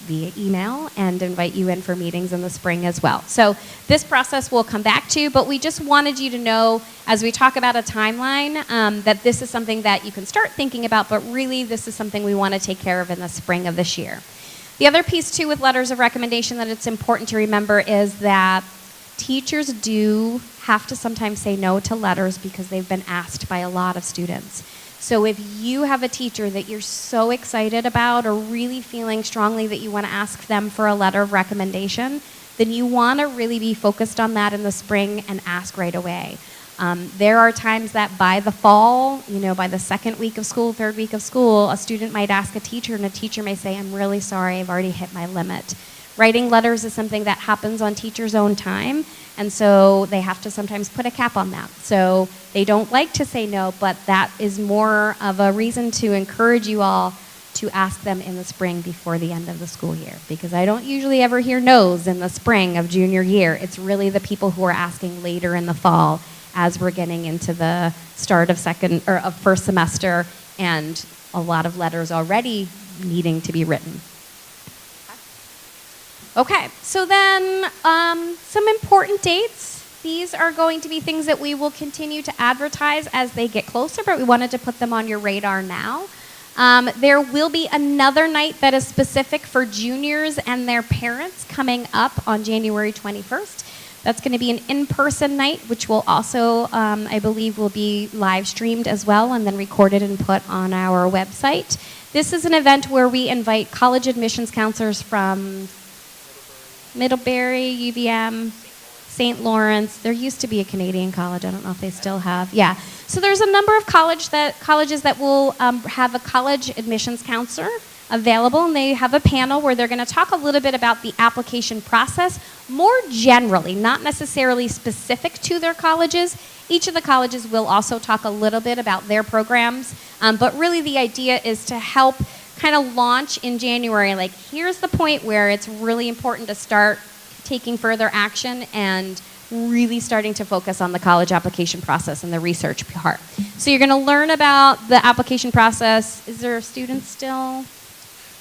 via email and invite you in for meetings in the spring as well. So this process we'll come back to, but we just wanted you to know as we talk about a timeline that this is something that you can start thinking about, but really this is something we want to take care of in the spring of this year. The other piece too with letters of recommendation that it's important to remember is that teachers do have to sometimes say no to letters because they've been asked by a lot of students. So if you have a teacher that you're so excited about or really feeling strongly that you want to ask them for a letter of recommendation, then you want to really be focused on that in the spring and ask right away. There are times that by the fall, by the second week of school, third week of school, a student might ask a teacher and a teacher may say, I'm really sorry, I've already hit my limit. Writing letters is something that happens on teachers' own time, and so they have to sometimes put a cap on that. So they don't like to say no, but that is more of a reason to encourage you all to ask them in the spring before the end of the school year, because I don't usually ever hear no's in the spring of junior year. It's really the people who are asking later in the fall as we're getting into the start of first semester and a lot of letters already needing to be written. Okay, so then some important dates. These are going to be things that we will continue to advertise as they get closer, but we wanted to put them on your radar now. There will be another night that is specific for juniors and their parents coming up on January 21st. That's going to be an in-person night, which will also, I believe, will be live streamed as well and then recorded and put on our website. This is an event where we invite college admissions counselors from Middlebury, UVM, St. Lawrence. There used to be a Canadian college. I don't know if they still have. Yeah. So there's a number of colleges that will have a college admissions counselor available, and they have a panel where they're going to talk a little bit about the application process more generally, not necessarily specific to their colleges. Each of the colleges will also talk a little bit about their programs, but really the idea is to help kind of launch in January, like here's the point where it's really important to start taking further action and really starting to focus on the college application process and the research part. So you're going to learn about the application process. Is there students still?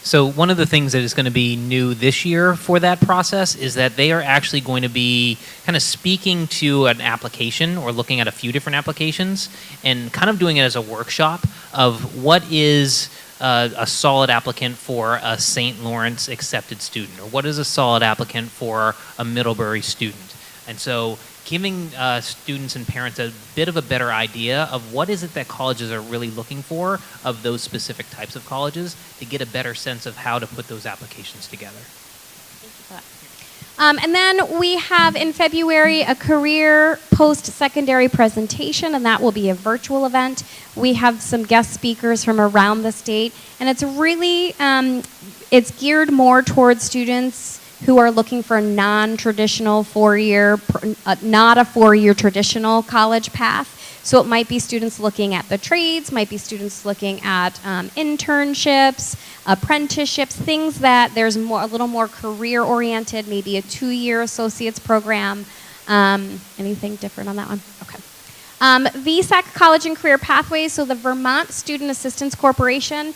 So one of the things that is going to be new this year for that process is that they are actually going to be kind of speaking to an application or looking at a few different applications and kind of doing it as a workshop of what is a solid applicant for a St. Lawrence accepted student, or what is a solid applicant for a Middlebury student. And so giving students and parents a bit of a better idea of what is it that colleges are really looking for of those specific types of colleges to get a better sense of how to put those applications together. Thank you for that. And then we have in February a career post-secondary presentation, and that will be a virtual event. We have some guest speakers from around the state, and it's really, it's geared more towards students who are looking for a non-traditional four-year, not a four-year traditional college path. So it might be students looking at the trades, might be students looking at internships, apprenticeships, things that there's a little more career-oriented, maybe a 2-year associate's program. Anything different on that one? Okay. VSAC College and Career Pathways, so the Vermont Student Assistance Corporation.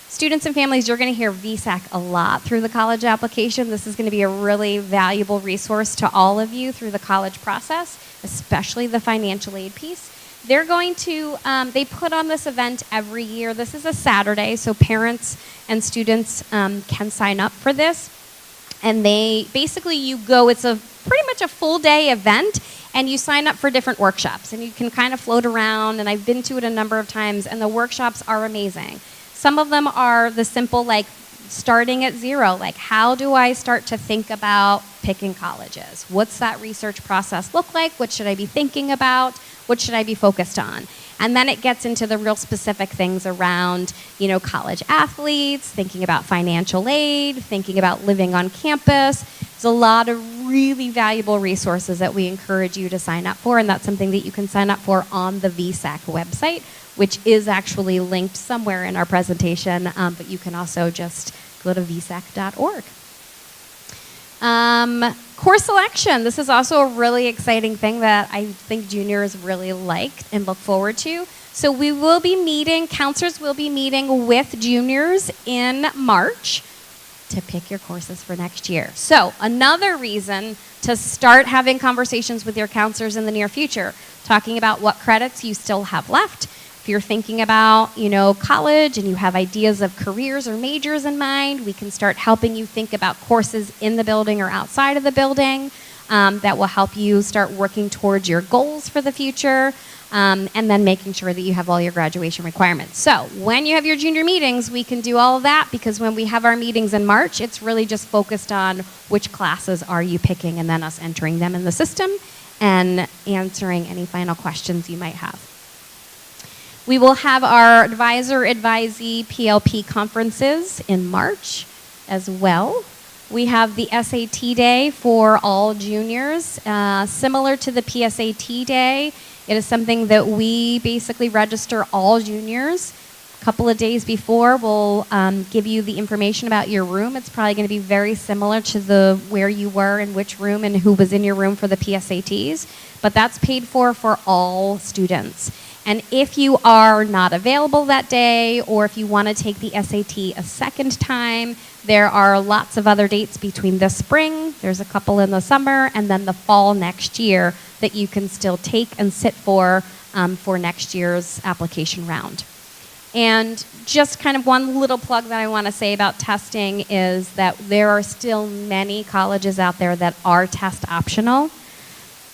Students and families, you're going to hear VSAC a lot through the college application. This is going to be a really valuable resource to all of you through the college process, especially the financial aid piece. They're going to, they put on this event every year. This is a Saturday, so parents and students can sign up for this. And they, basically you go, it's a pretty much a full day event, and you sign up for different workshops. And you can kind of float around, and I've been to it a number of times, and the workshops are amazing. Some of them are the simple, like, starting at zero. Like, how do I start to think about picking colleges? What's that research process look like? What should I be thinking about? What should I be focused on? And then it gets into the real specific things around, you know, college athletes, thinking about financial aid, thinking about living on campus. There's a lot of really valuable resources that we encourage you to sign up for, and that's something that you can sign up for on the VSAC website, which is actually linked somewhere in our presentation, but you can also just go to vsac.org. Course selection. This is also a really exciting thing that I think juniors really like and look forward to. So we will be meeting, counselors will be meeting with juniors in March to pick your courses for next year. So another reason to start having conversations with your counselors in the near future, talking about what credits you still have left. If you're thinking about, you know, college and you have ideas of careers or majors in mind, we can start helping you think about courses in the building or outside of the building that will help you start working towards your goals for the future, and then making sure that you have all your graduation requirements. So when you have your junior meetings, we can do all of that, because when we have our meetings in March, it's really just focused on which classes are you picking, and then us entering them in the system and answering any final questions you might have. We will have our advisee PLP conferences in March as well. We have the SAT day for all juniors. Similar to the PSAT day, it is something that we basically register all juniors. A couple of days before, we'll give you the information about your room. It's probably going to be very similar to where you were and which room and who was in your room for the PSATs, but that's paid for all students. And if you are not available that day, or if you want to take the SAT a second time, there are lots of other dates between this spring, there's a couple in the summer, and then the fall next year that you can still take and sit for next year's application round. And just kind of one little plug that I want to say about testing is that there are still many colleges out there that are test optional.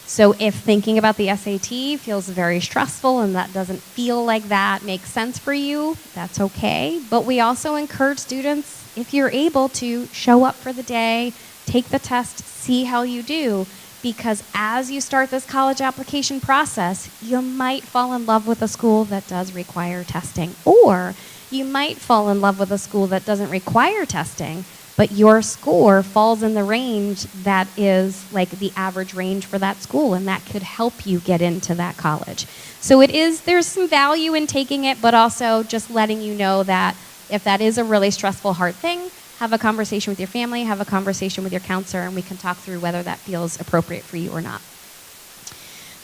So if thinking about the SAT feels very stressful and that doesn't feel like that makes sense for you, that's okay. But we also encourage students, if you're able to, show up for the day, take the test, see how you do. Because as you start this college application process, you might fall in love with a school that does require testing. Or you might fall in love with a school that doesn't require testing, but your score falls in the range that is like the average range for that school, and that could help you get into that college. So there's some value in taking it, but also just letting you know that if that is a really stressful, hard thing, have a conversation with your family, have a conversation with your counselor, and we can talk through whether that feels appropriate for you or not.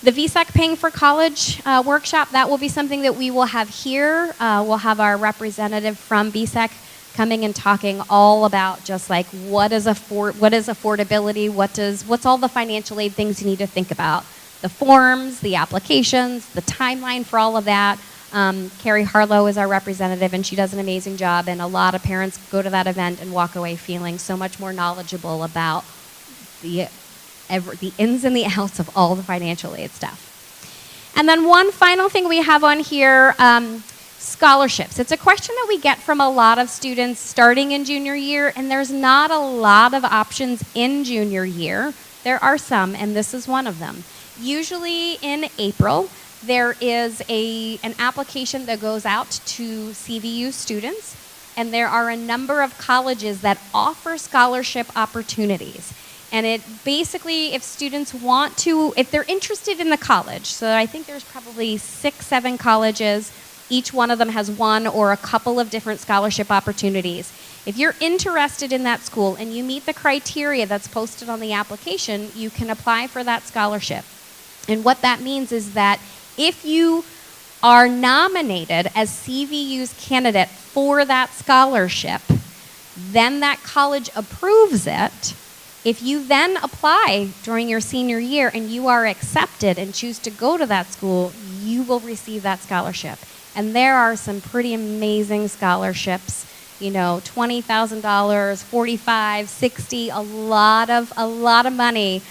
The VSAC Paying for College workshop, that will be something that we will have here. We'll have our representative from VSAC coming and talking all about just like what is affordability, what's all the financial aid things you need to think about. The forms, the applications, the timeline for all of that. Carrie Harlow is our representative, and she does an amazing job, and a lot of parents go to that event and walk away feeling so much more knowledgeable about the ins and the outs of all the financial aid stuff. And then one final thing we have on here, scholarships. It's a question that we get from a lot of students starting in junior year, and there's not a lot of options in junior year. There are some, and this is one of them. Usually in April, there is an application that goes out to CVU students, and there are a number of colleges that offer scholarship opportunities. And it basically, if students want to, if they're interested in the college, so I think there's probably 6, 7 colleges, each one of them has one or a couple of different scholarship opportunities. If you're interested in that school and you meet the criteria that's posted on the application, you can apply for that scholarship. And what that means is that if you are nominated as CVU's candidate for that scholarship, then that college approves it. If you then apply during your senior year and you are accepted and choose to go to that school, you will receive that scholarship. And there are some pretty amazing scholarships, you know, $20,000, $45,000, $60,000, a lot of money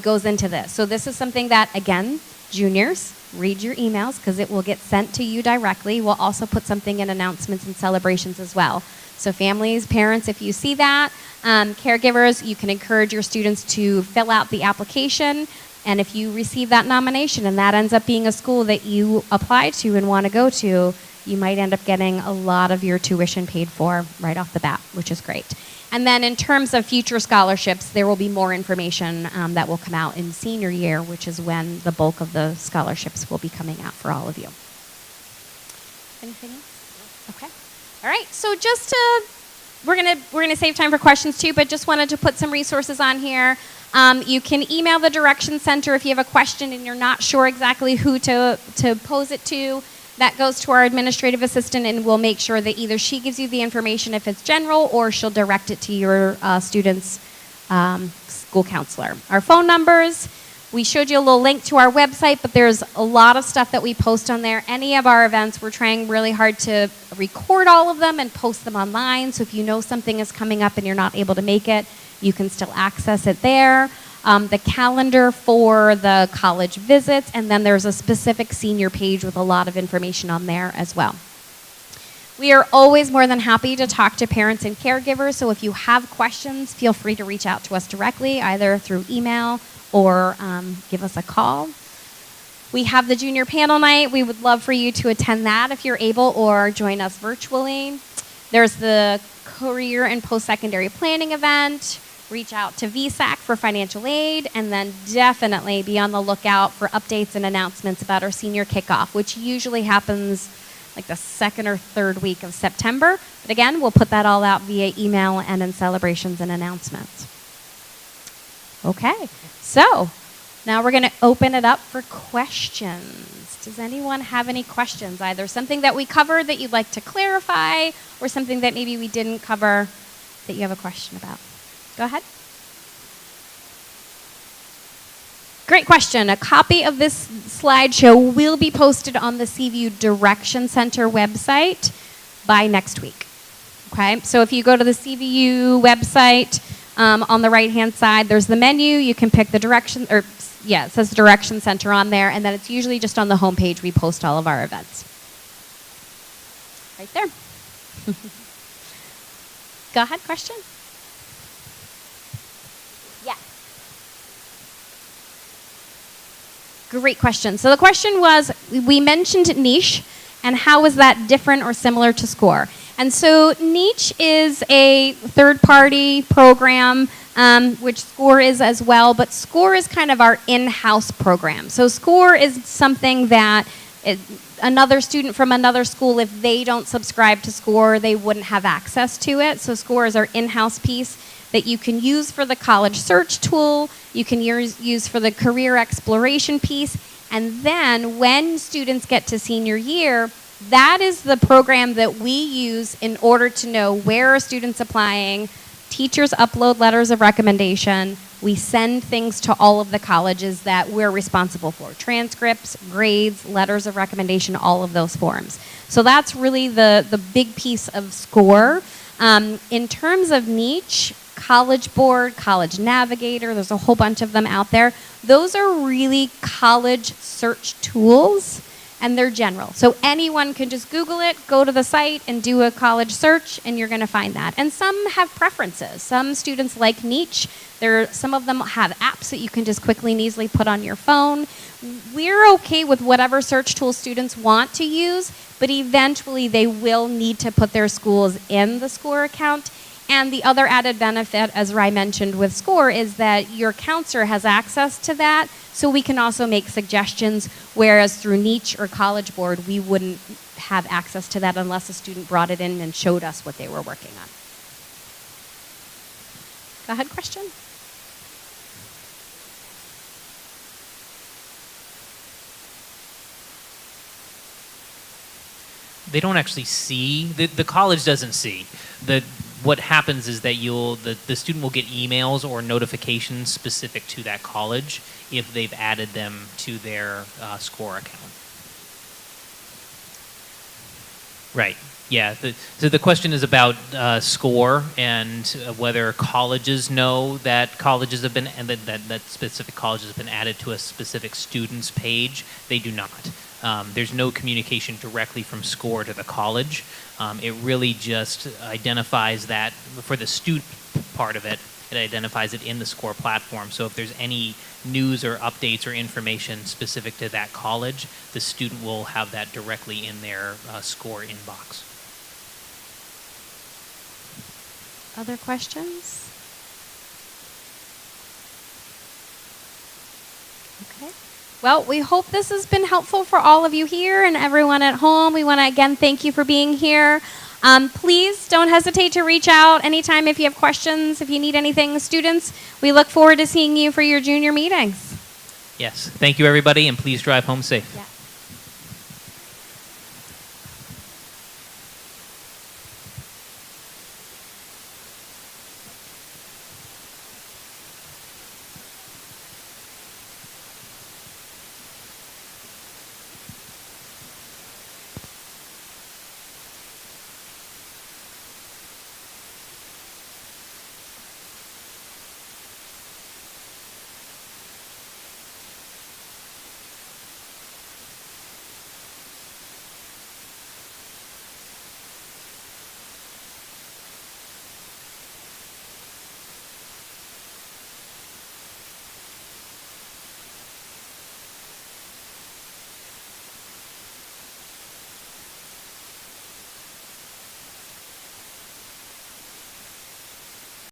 goes into this. So this is something that, again, juniors, read your emails because it will get sent to you directly. We'll also put something in announcements and celebrations as well. So families, parents, if you see that, caregivers, you can encourage your students to fill out the application. And if you receive that nomination and that ends up being a school that you apply to and want to go to, you might end up getting a lot of your tuition paid for right off the bat, which is great. And then in terms of future scholarships, there will be more information that will come out in senior year, which is when the bulk of the scholarships will be coming out for all of you. Anything else? Okay. All right. So just to, we're gonna save time for questions too, but just wanted to put some resources on here. You can email the Direction Center if you have a question and you're not sure exactly who to pose it to. That goes to our administrative assistant, and we'll make sure that either she gives you the information if it's general, or she'll direct it to your student's school counselor. Our phone numbers, we showed you a little link to our website, but there's a lot of stuff that we post on there. Any of our events, we're trying really hard to record all of them and post them online, so if you know something is coming up and you're not able to make it, you can still access it there. The calendar for the college visits, and then there's a specific senior page with a lot of information on there as well. We are always more than happy to talk to parents and caregivers, so if you have questions, feel free to reach out to us directly, either through email or give us a call. We have the junior panel night. We would love for you to attend that if you're able, or join us virtually. There's the career and post-secondary planning event. Reach out to VSAC for financial aid, and then definitely be on the lookout for updates and announcements about our senior kickoff, which usually happens like the 2nd or 3rd week of September. But again, we'll put that all out via email and in celebrations and announcements. Okay, so now we're going to open it up for questions. Does anyone have any questions? Either something that we covered that you'd like to clarify, or something that maybe we didn't cover that you have a question about? Go ahead. Great question. A copy of this slideshow will be posted on the CVU Direction Center website by next week. Okay, so if you go to the CVU website, on the right-hand side, there's the menu. You can pick the direction, or yeah, it says Direction Center on there, and then it's usually just on the homepage we post all of our events. Right there. Go ahead, question? Yeah. Great question. So the question was, we mentioned niche, and how is that different or similar to SCORE? And so niche is a third-party program, which SCORE is as well, but SCORE is kind of our in-house program. So SCORE is something that Another student from another school, if they don't subscribe to SCORE, they wouldn't have access to it. So SCORE is our in-house piece that you can use for the college search tool, you can use for the career exploration piece, and then when students get to senior year, that is the program that we use in order to know where are students applying. Teachers upload letters of recommendation. We send things to all of the colleges that we're responsible for. Transcripts, grades, letters of recommendation, all of those forms. So that's really the big piece of SCORE. In terms of niche, College Board, College Navigator, there's a whole bunch of them out there. Those are really college search tools, and they're general. So anyone can just Google it, go to the site, and do a college search, and you're going to find that. And some have preferences. Some students like niche. Some of them have apps that you can just quickly and easily put on your phone. We're okay with whatever search tool students want to use, but eventually they will need to put their schools in the SCORE account. And the other added benefit, as Rai mentioned with SCORE, is that your counselor has access to that, so we can also make suggestions, whereas through niche or College Board, we wouldn't have access to that unless a student brought it in and showed us what they were working on. Go ahead, question? They don't actually see, the college doesn't see. What happens is that the student will get emails or notifications specific to that college if they've added them to their SCORE account. Right. Yeah. So the question is about SCORE and whether colleges know that colleges have been and that specific colleges have been added to a specific student's page. They do not. There's no communication directly from SCORE to the college. It really just identifies that for the student part of it. It identifies it in the SCORE platform. So if there's any news or updates or information specific to that college, the student will have that directly in their SCORE inbox. Other questions? Okay. Well, we hope this has been helpful for all of you here and everyone at home. We want to again thank you for being here. Please don't hesitate to reach out anytime if you have questions, if you need anything. Students, we look forward to seeing you for your junior meetings. Yes. Thank you, everybody, and please drive home safe. Yeah.